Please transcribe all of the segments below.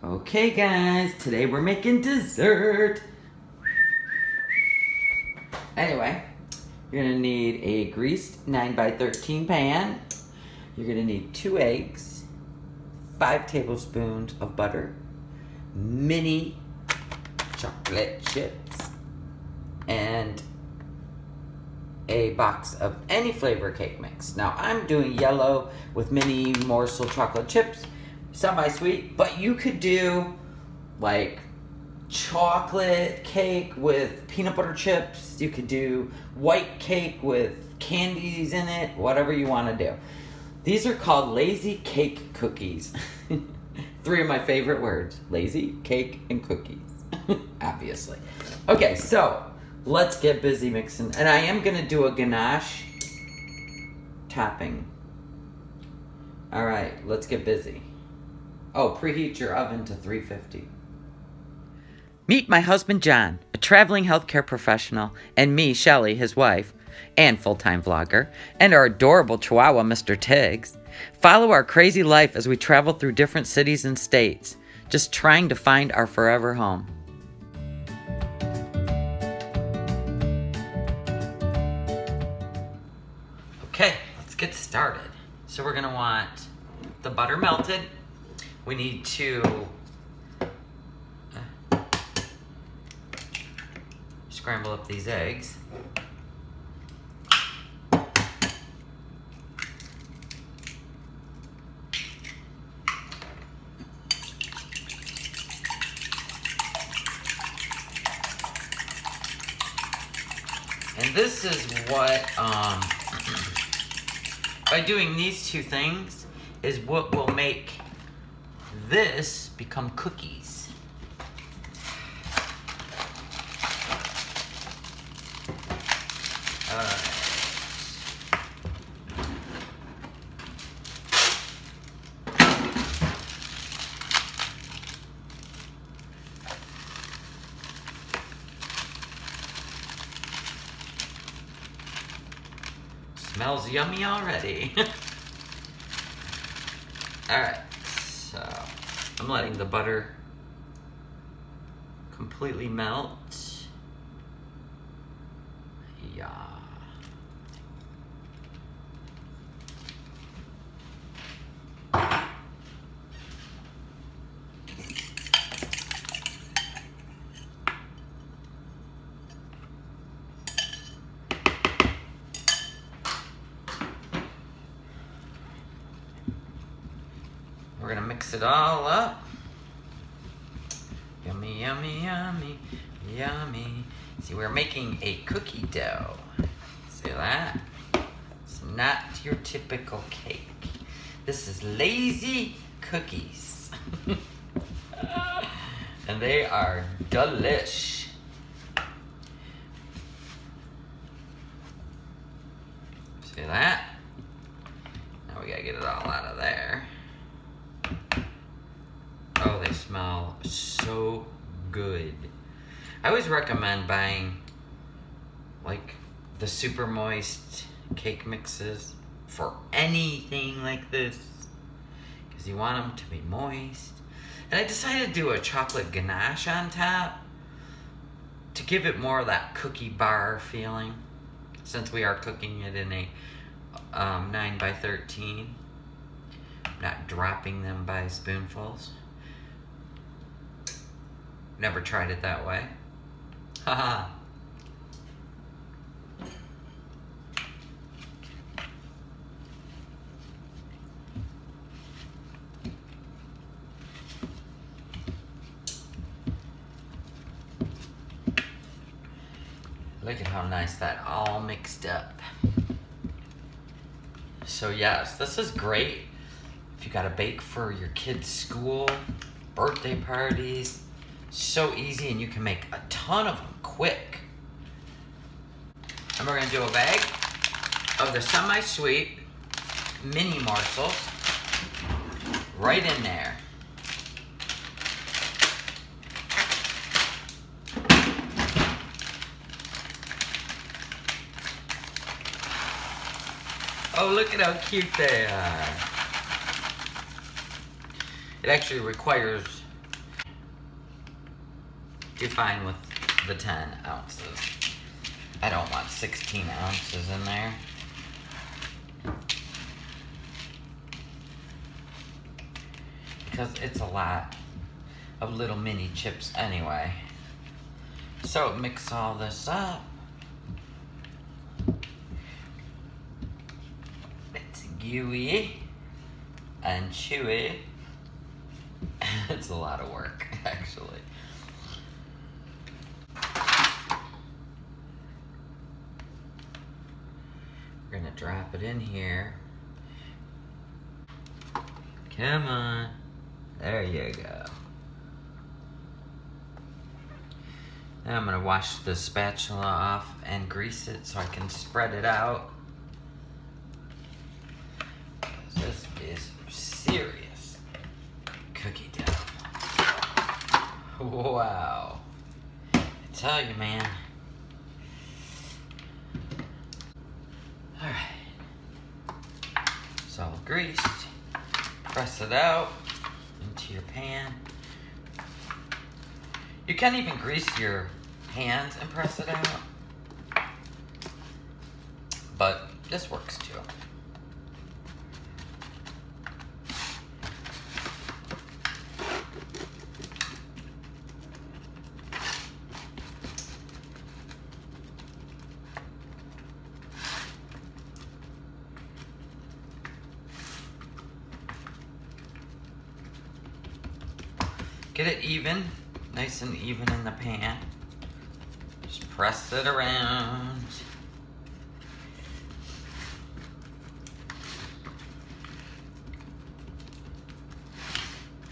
Okay guys, today we're making dessert. Anyway, you're gonna need a greased 9x13 pan. You're gonna need 2 eggs, 5 tablespoons of butter, mini chocolate chips, and a box of any flavor cake mix. Now I'm doing yellow with mini morsel chocolate chips, semi-sweet, but you could do like chocolate cake with peanut butter chips. You could do white cake with candies in it, whatever you want to do. These are called lazy cake cookies. 3 of my favorite words: lazy, cake, and cookies. Obviously. Okay, so let's get busy mixing. And I am going to do a ganache topping. All right, let's get busy. Oh, preheat your oven to 350. Meet my husband, John, a traveling healthcare professional, and me, Shelly, his wife, and full-time vlogger, and our adorable chihuahua, Mr. Tiggs. Follow our crazy life as we travel through different cities and states, just trying to find our forever home. Okay, let's get started. So we're gonna want the butter melted. We need to scramble up these eggs. And this is what, by doing these 2 things, is what will make this become cookies. Smells yummy already. Alright, so I'm letting the butter completely melt. Yeah. We're gonna mix it all up. Yummy, yummy, yummy, yummy. See, we're making a cookie dough. See that? It's not your typical cake. This is lazy cookies. And they are delish. See that? Now we gotta get it all out of there. Oh, they smell so good. I always recommend buying like the super moist cake mixes for anything like this, because you want them to be moist. And I decided to do a chocolate ganache on top to give it more of that cookie bar feeling, since we are cooking it in a 9x13. Not dropping them by spoonfuls. Never tried it that way. Haha. Look at how nice that all mixed up. So yes, this is great if you gotta bake for your kids' school, birthday parties. So easy, and you can make a ton of them quick. And we're gonna do a bag of the semi-sweet mini morsels right in there. Oh, look at how cute they are. It actually requires be fine with the 10 ounces. I don't want 16 ounces in there. Because it's a lot of little mini chips anyway. So mix all this up. It's gooey and chewy. It's a lot of work, actually. We're gonna drop it in here. Come on. There you go. Now I'm gonna wash the spatula off and grease it so I can spread it out. This is serious cookie dough. Wow. I tell you, man. Alright. It's all greased. Press it out into your pan. You can even grease your hands and press it out. But this works too. Get it even, nice and even in the pan. Just press it around.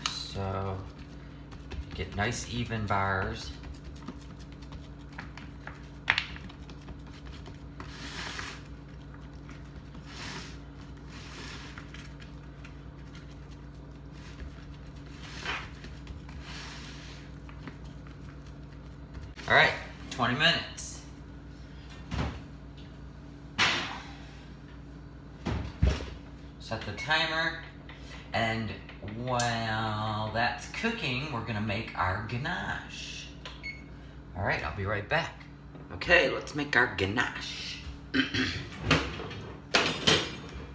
So, get nice even bars. All right, 20 minutes. Set the timer, and while that's cooking, we're gonna make our ganache. All right, I'll be right back. Okay, let's make our ganache.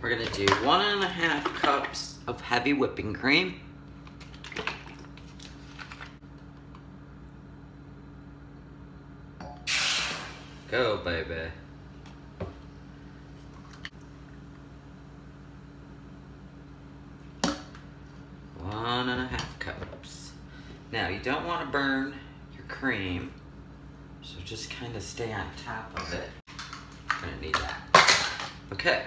We're gonna do 1.5 cups of heavy whipping cream. Go, baby. One and a half cups. Now, you don't want to burn your cream, so just kind of stay on top of it. I'm gonna need that. Okay.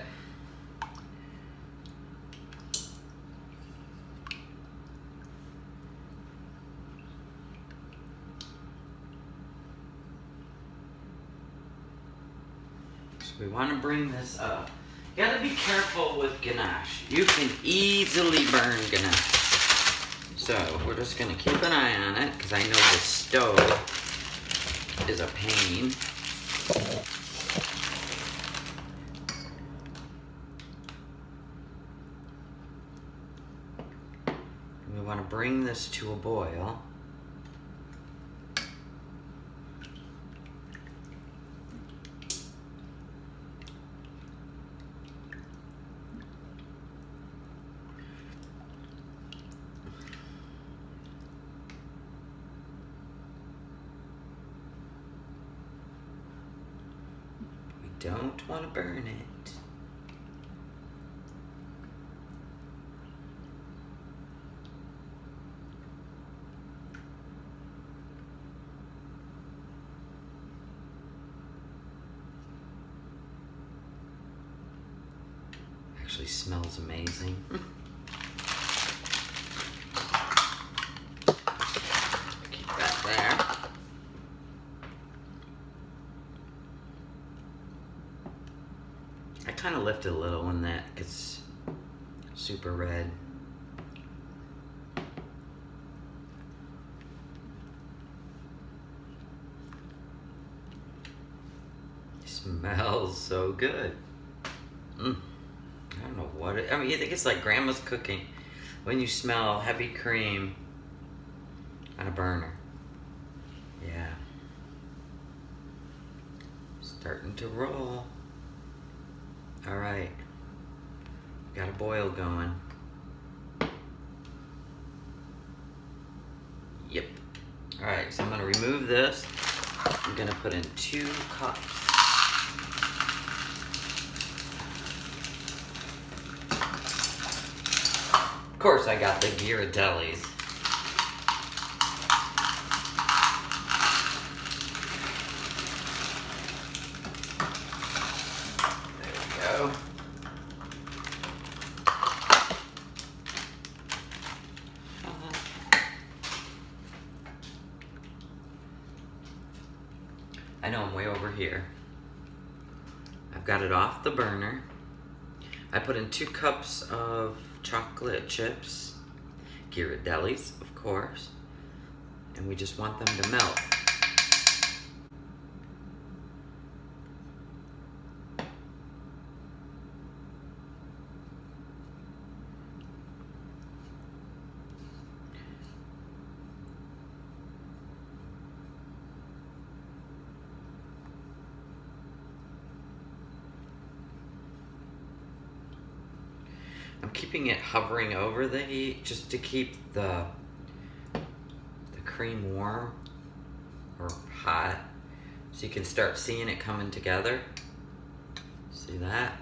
We want to bring this up. You gotta be careful with ganache. You can easily burn ganache. So we're just gonna keep an eye on it because I know the stove is a pain. We want to bring this to a boil. Don't want to burn it. Actually smells amazing. Keep that there. I kind of lift it a little when that gets super red. It smells so good. I don't know what it, I mean, I think it's like grandma's cooking when you smell heavy cream on a burner. Yeah. Starting to roll. All right. Got a boil going. Yep. All right, so I'm gonna remove this. I'm gonna put in 2 cups. Of course, I got the Ghirardellis. There we go. I know I'm way over here. I've got it off the burner. I put in 2 cups of chocolate chips, Ghirardellis, of course, and we just want them to melt. I'm keeping it hovering over the heat just to keep the cream warm or hot, so you can start seeing it coming together. See that?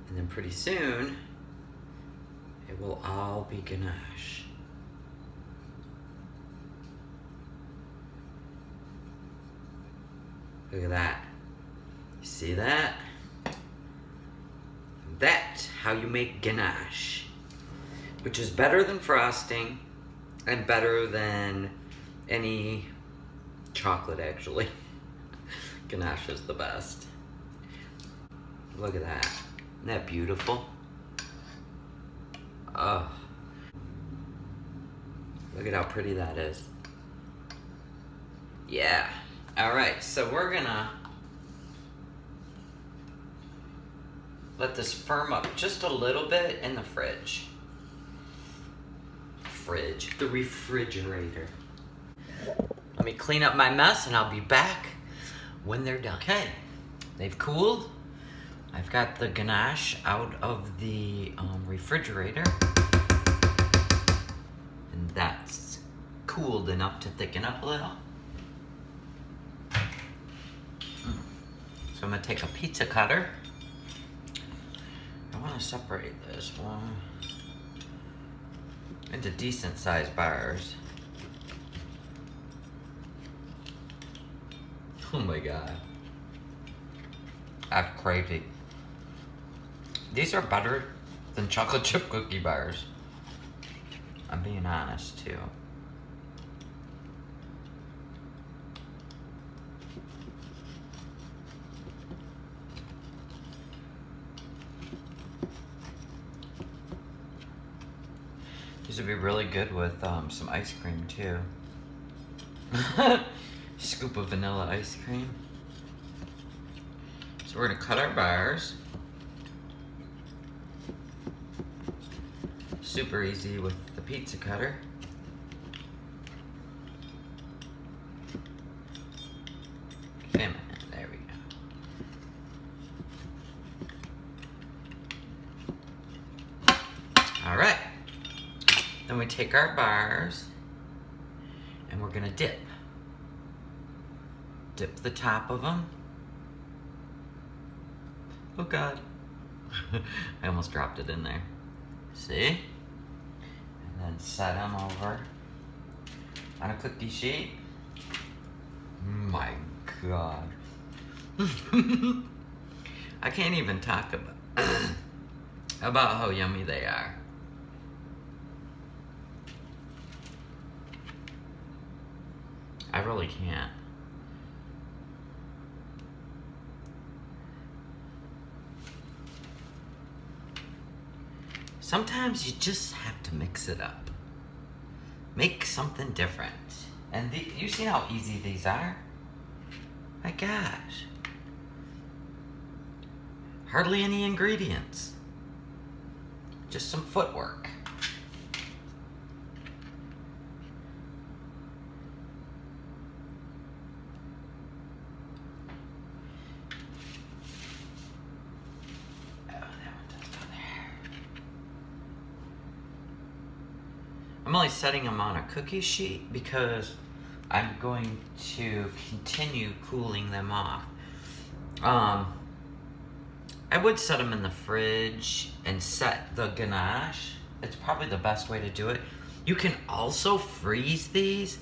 And then pretty soon it will all be ganache. Look at that. You see that? That's how you make ganache, which is better than frosting and better than any chocolate, actually. Ganache is the best. Look at that. Isn't that beautiful? Oh. Look at how pretty that is. Yeah. All right, so we're gonna let this firm up just a little bit in the fridge. The refrigerator. Let me clean up my mess and I'll be back when they're done. Okay, they've cooled. I've got the ganache out of the refrigerator. And that's cooled enough to thicken up a little. So I'm gonna take a pizza cutter. I want to separate this one into decent sized bars. Oh my god. That's crazy. These are better than chocolate chip cookie bars. I'm being honest too. These would be really good with some ice cream too. Scoop of vanilla ice cream. So we're gonna cut our bars. Super easy with the pizza cutter. There we go. All right. Then we take our bars and we're gonna dip. Dip the top of them. Oh God. I almost dropped it in there. See? And then set them over on a cookie sheet. My God. I can't even talk about how yummy they are. I really can't. Sometimes you just have to mix it up. Make something different. And you see how easy these are? My gosh. Hardly any ingredients. Just some footwork. only setting them on a cookie sheet because I'm going to continue cooling them off. I would set them in the fridge and set the ganache. It's probably the best way to do it. You can also freeze these,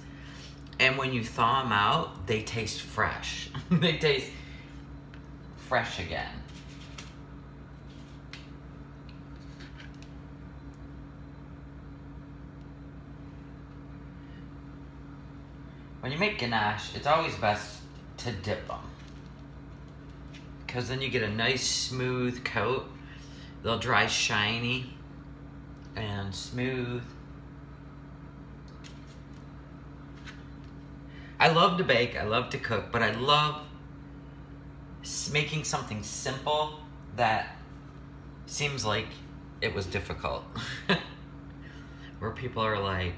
and when you thaw them out, they taste fresh. They taste fresh again. When you make ganache, it's always best to dip them, because then you get a nice smooth coat. They'll dry shiny and smooth. I love to bake, I love to cook, but I love making something simple that seems like it was difficult. Where people are like,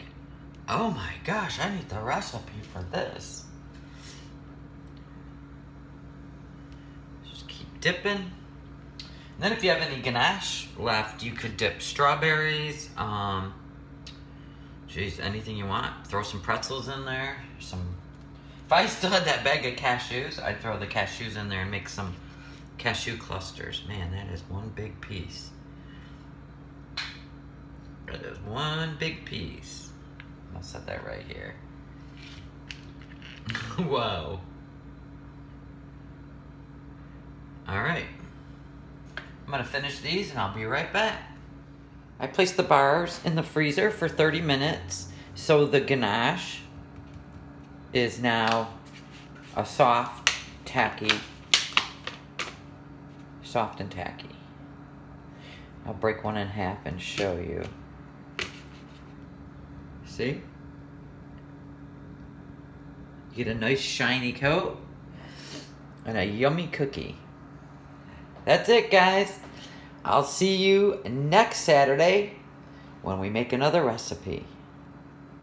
oh my gosh, I need the recipe for this. Just keep dipping. And then if you have any ganache left, you could dip strawberries, anything you want. Throw some pretzels in there. If I still had that bag of cashews, I'd throw the cashews in there and make some cashew clusters. Man, that is one big piece. That is one big piece. I'll set that right here. Whoa. All right. I'm gonna finish these and I'll be right back. I placed the bars in the freezer for 30 minutes, so the ganache is now a soft and tacky. I'll break one in half and show you. See? You get a nice shiny coat and a yummy cookie. That's it, guys. I'll see you next Saturday when we make another recipe.